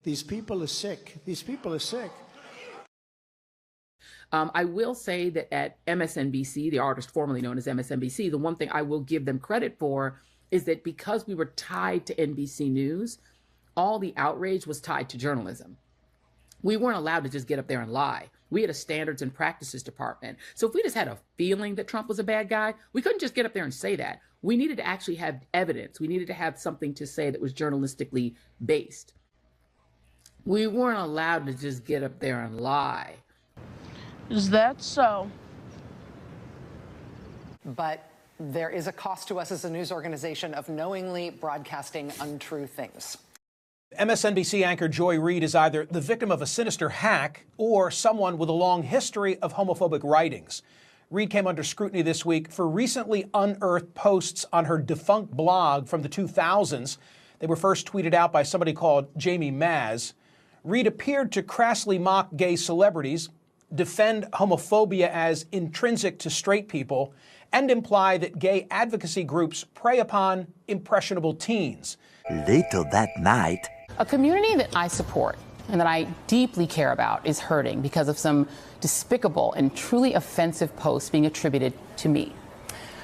These people are sick. These people are sick. I will say that at MSNBC, the artist formerly known as MSNBC, the one thing I will give them credit for is that because we were tied to NBC News, all the outrage was tied to journalism. We weren't allowed to just get up there and lie. We had a standards and practices department. So if we just had a feeling that Trump was a bad guy, we couldn't just get up there and say that. We needed to actually have evidence. We needed to have something to say that was journalistically based. We weren't allowed to just get up there and lie. Is that so? But there is a cost to us as a news organization of knowingly broadcasting untrue things. MSNBC anchor Joy Reid is either the victim of a sinister hack or someone with a long history of homophobic writings. Reid came under scrutiny this week for recently unearthed posts on her defunct blog from the 2000s. They were first tweeted out by somebody called Jamie Maz. Reid appeared to crassly mock gay celebrities, defend homophobia as intrinsic to straight people, and imply that gay advocacy groups prey upon impressionable teens. Later that night, a community that I support and that I deeply care about is hurting because of some despicable and truly offensive posts being attributed to me.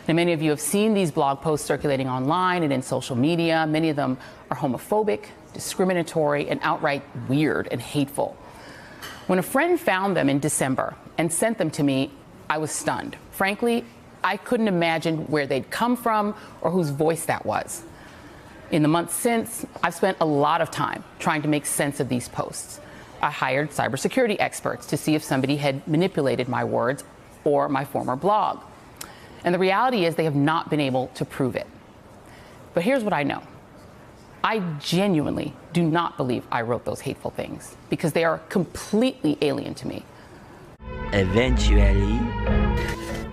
Now, many of you have seen these blog posts circulating online and in social media. Many of them are homophobic, discriminatory, and outright weird and hateful. When a friend found them in December and sent them to me, I was stunned. Frankly, I couldn't imagine where they'd come from or whose voice that was. In the months since, I've spent a lot of time trying to make sense of these posts. I hired cybersecurity experts to see if somebody had manipulated my words or my former blog. And the reality is they have not been able to prove it. But here's what I know. I genuinely do not believe I wrote those hateful things because they are completely alien to me. eventually,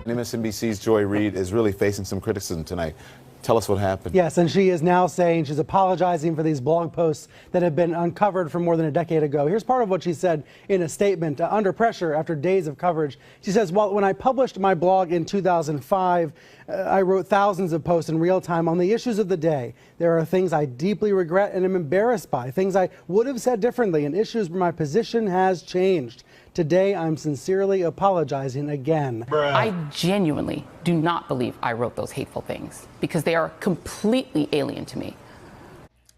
MSNBC's Joy Reid is really facing some criticism tonight. Tell us what happened. Yes, and she is now saying she's apologizing for these blog posts that have been uncovered from more than a decade ago. Here's part of what she said in a statement under pressure after days of coverage. She says, well, when I published my blog in 2005, I wrote thousands of posts in real time on the issues of the day. There are things I deeply regret and am embarrassed by, things I would have said differently, and issues where my position has changed. Today, I'm sincerely apologizing again. I genuinely do not believe I wrote those hateful things because they are completely alien to me.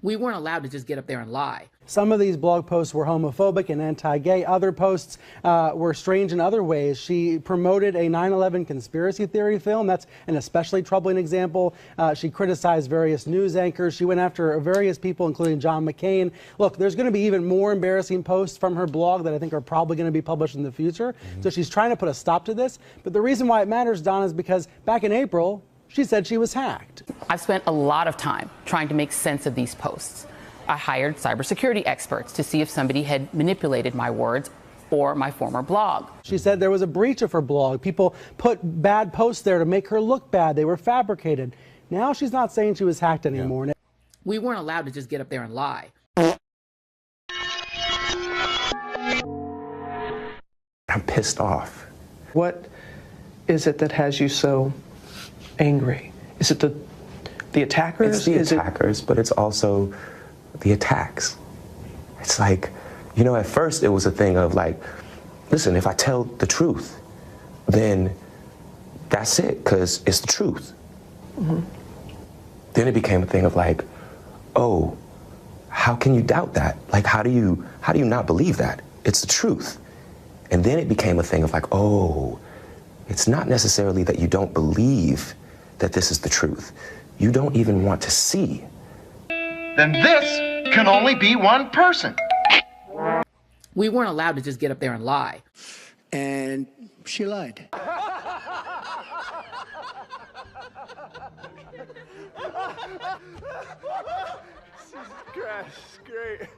We weren't allowed to just get up there and lie. Some of these blog posts were homophobic and anti-gay. Other posts were strange in other ways. She promoted a 9/11 conspiracy theory film. That's an especially troubling example. She criticized various news anchors. She went after various people, including John McCain. Look, there's going to be even more embarrassing posts from her blog that I think are probably going to be published in the future. So she's trying to put a stop to this. But the reason why it matters, Don, is because back in April, she said she was hacked. I've spent a lot of time trying to make sense of these posts. I hired cybersecurity experts to see if somebody had manipulated my words or my former blog. She said there was a breach of her blog. People put bad posts there to make her look bad. They were fabricated. Now she's not saying she was hacked anymore. We weren't allowed to just get up there and lie. I'm pissed off. What is it that has you so angry? Is it the attackers? It's the attackers, but it's also the attacks. It's like, you know, at first it was a thing of like, listen, if I tell the truth, then that's it, because it's the truth. Mm-hmm. Then it became a thing of like, oh, how can you doubt that? Like, how do you not believe that? It's the truth. And then it became a thing of like, oh, it's not necessarily that you don't believe that this is the truth. You don't even want to see. Then this can only be one person. We weren't allowed to just get up there and lie. And she lied. Gosh, great.